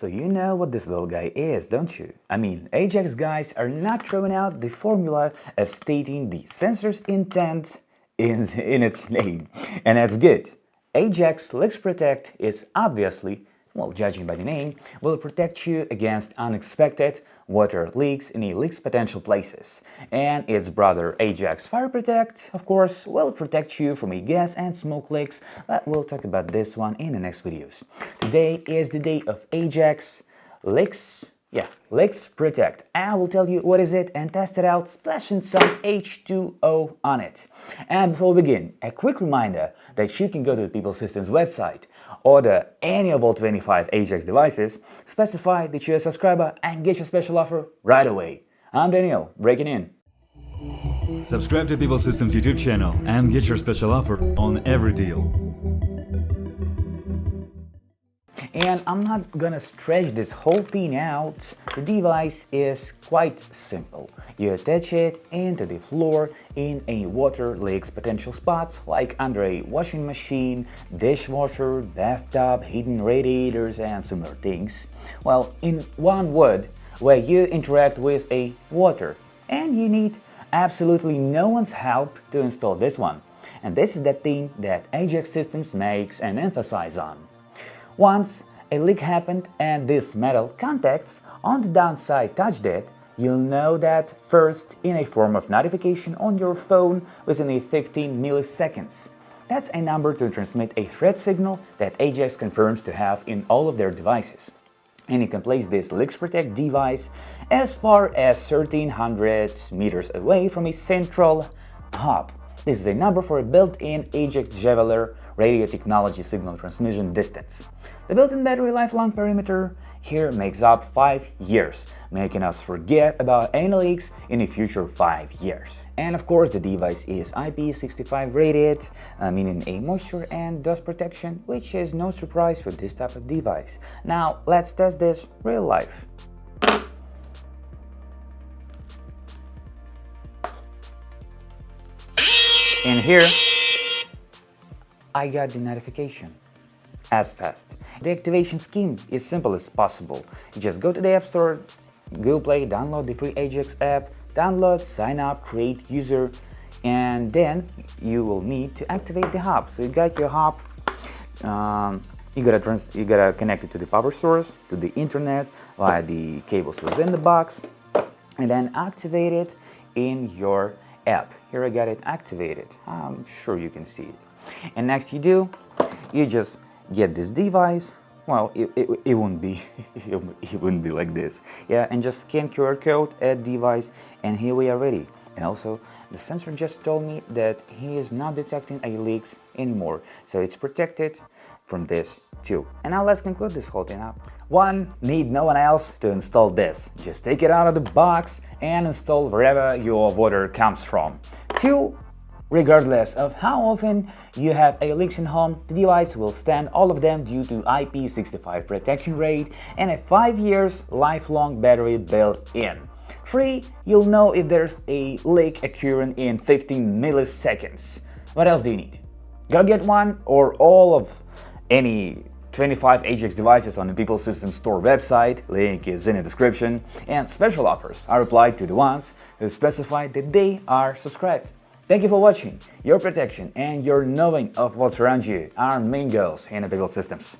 So you know what this little guy is, don't you? I mean, Ajax guys are not throwing out the formula of stating the sensor's intent in its name. And that's good. Ajax LeaksProtect is obviously, well, judging by the name, will protect you against unexpected water leaks in leaks potential places. And its brother Ajax FireProtect, of course, will protect you from gas and smoke leaks, but we'll talk about this one in the next videos. Today is the day of Ajax LeaksProtect. I will tell you what is it and test it out, splashing some H2O on it. And before we begin, a quick reminder that you can go to the People Systems website, order any of all 25 Ajax devices, specify that you're a subscriber and get your special offer right away. I'm Daniel, breaking in. Subscribe to People Systems YouTube channel and get your special offer on every deal. And I'm not gonna stretch this whole thing out. The device is quite simple. You attach it into the floor in a water leaks potential spots like under a washing machine, dishwasher, bathtub, hidden radiators and similar things. Well, in one word, where you interact with a water, and you need absolutely no one's help to install this one. And this is the thing that Ajax Systems makes and emphasizes on. Once a leak happened and this metal contacts on the downside touched it, you'll know that first in a form of notification on your phone within a 15 milliseconds. That's a number to transmit a threat signal that Ajax confirms to have in all of their devices. And you can place this LeaksProtect device as far as 1300 meters away from a central hub. This is a number for a built-in Ajax Javeler radio technology signal transmission distance. The built-in battery lifelong perimeter here makes up 5 years, making us forget about any leaks in the future 5 years. And of course the device is IP65 rated, meaning a moisture and dust protection, which is no surprise for this type of device. Now let's test this real life. And here I got the notification as fast. The activation scheme is simple as possible. You just go to the App Store, Google Play, download the free Ajax app, download, sign up, create user, and then you will need to activate the hub. So you got your hub, you gotta connect it to the power source, to the internet via the cables within the box, and then activate it in your app. Here I got it activated. I'm sure you can see it. And next you just get this device. Well, it wouldn't be it wouldn't be like this. Yeah, and just scan QR code, add device, and here we are ready. And also the sensor just told me that he is not detecting any leaks anymore, so it's protected from this too. And now let's conclude this whole thing up. 1. Need no one else to install this. Just take it out of the box and install wherever your water comes from. 2. Regardless of how often you have a leaks in home, the device will stand all of them due to IP65 protection rate and a 5 years lifelong battery built in. 3. You'll know if there's a leak occurring in 15 milliseconds. What else do you need? Go get one or all of any 25 Ajax devices on the People Systems Store website, link is in the description, and special offers are applied to the ones who specify that they are subscribed. Thank you for watching. Your protection and your knowing of what's around you are main goals in the People Systems.